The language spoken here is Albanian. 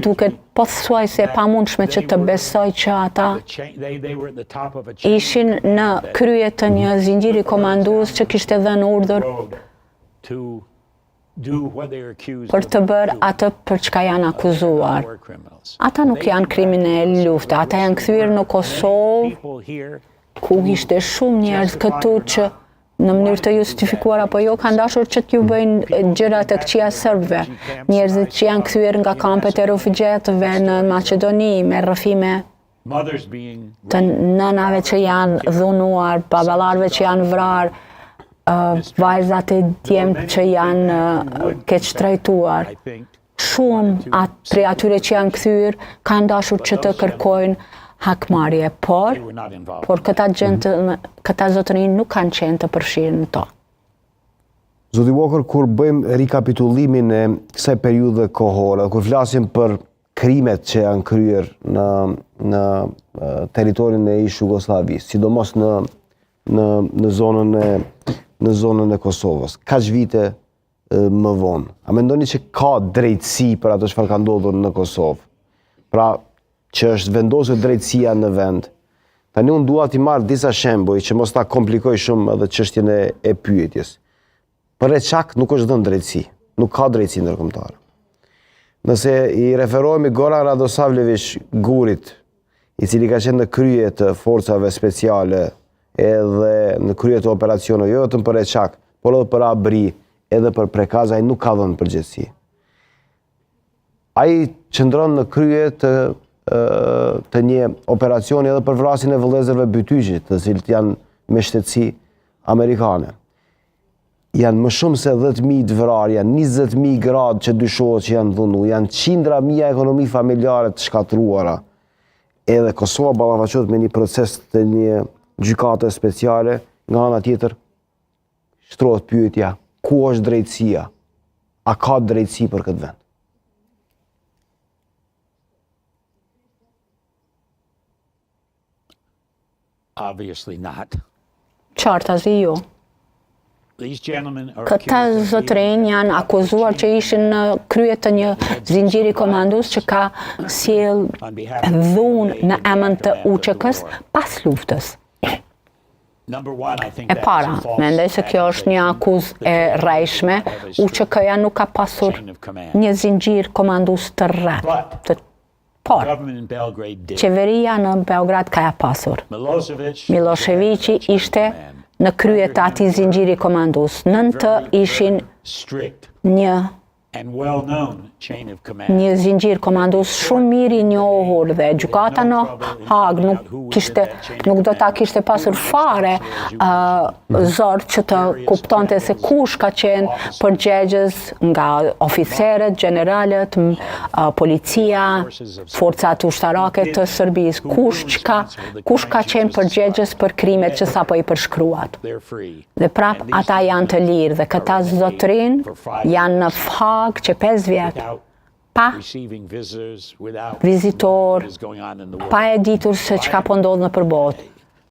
duket pothuajse e pamundshme që të besoj që ata ishin në krye të një zinxhiri komandues që kishte dhënë urdhër për të bërë atë për çka janë akuzuar. Ata nuk janë kriminalë lufte, ata janë kthyer në Kosovë, ku ishte shumë njerëz këtu që në mënyrë të justifikuar apo jo kanë dashur që t'ju bëjnë gjëra të këqija serbëve. Njerëzit që janë kthyer nga kampet e refugjatëve në Maqedoni me rrëfime të nënave që janë dhunuar, baballarëve që janë vrarë, vajzat e djemt që janë keq trajtuar. Shumë prej atyre që janë kthyer kanë dashur që të kërkojnë hakmarrje, por këta zotërinj nuk kanë qenë të përfshirë në to. Zoti Walker, kur bëjmë rikapitullimin e kësaj periudhe kohore, kur flasim për krimet që janë kryer në territorin e ish Jugosllavisë, sidomos në zonën e Kosovës, kaq vite më vonë, a mendoni që ka drejtësi për ato çfarë ka ndodhur në Kosovë? Pra, që është vendosur drejtësia në vend. Tani unë dua t'i marr disa shembuj që mos ta komplikoj shumë edhe çështjen e pyetjes. Për Reçak nuk është dhënë drejtësi, nuk ka drejtësi ndërkombëtare. Nëse i referohemi Goran Radosavljević Gurit, i cili ka qenë në krye të forcave speciale edhe në krye të operacioneve, jo vetëm për Reçak, por edhe për Abri, edhe për Prekaz, ai nuk ka dhënë përgjegjësi. Ai qëndron në krye të një operacioni edhe për vrasjen e vëllezërve Bytyqi, të cilët janë me shtetësi amerikane. Janë më shumë se 10.000 të vrarë, janë 20.000 gradë që dyshohet që janë dhunu, janë qindra mijë ekonomi familjare të shkatruara. Edhe Kosova ballafaqohet me një proces të një gjykate speciale, nga ana tjetër shtrohet pyetja, ku është drejtësia? A ka drejtësi për këtë vend? Obviously not. Qartazi jo. Këta zotërinj janë akuzuar që ishin në krye të një zinxhiri komandues që ka sjell dhunë në emër të UÇK-s pas luftës. E para, mendoj se kjo është një akuzë e rrejshme, UÇK-ja nuk ka pasur një zinxhir komandues të rreth. Por, qeveria në Beograd ka ja pasur. Miloševići ishte në krye të atij zinxhiri komandues. Nën të ishin një zinxhir komandues shumë mirë i njohur dhe gjykata në Hag nuk do ta kishte pasur fare zor që të kuptonte se kush ka qenë përgjegjës nga oficerët, generalët, policia, forcat ushtarake të Serbisë, kush ka qenë përgjegjës për krimet që sapo i përshkruat. Dhe prap ata janë të lirë dhe këta zotërin janë në Hag që 5 vjet pa vizitor, pa e ditur se çka po ndodh nëpër botë.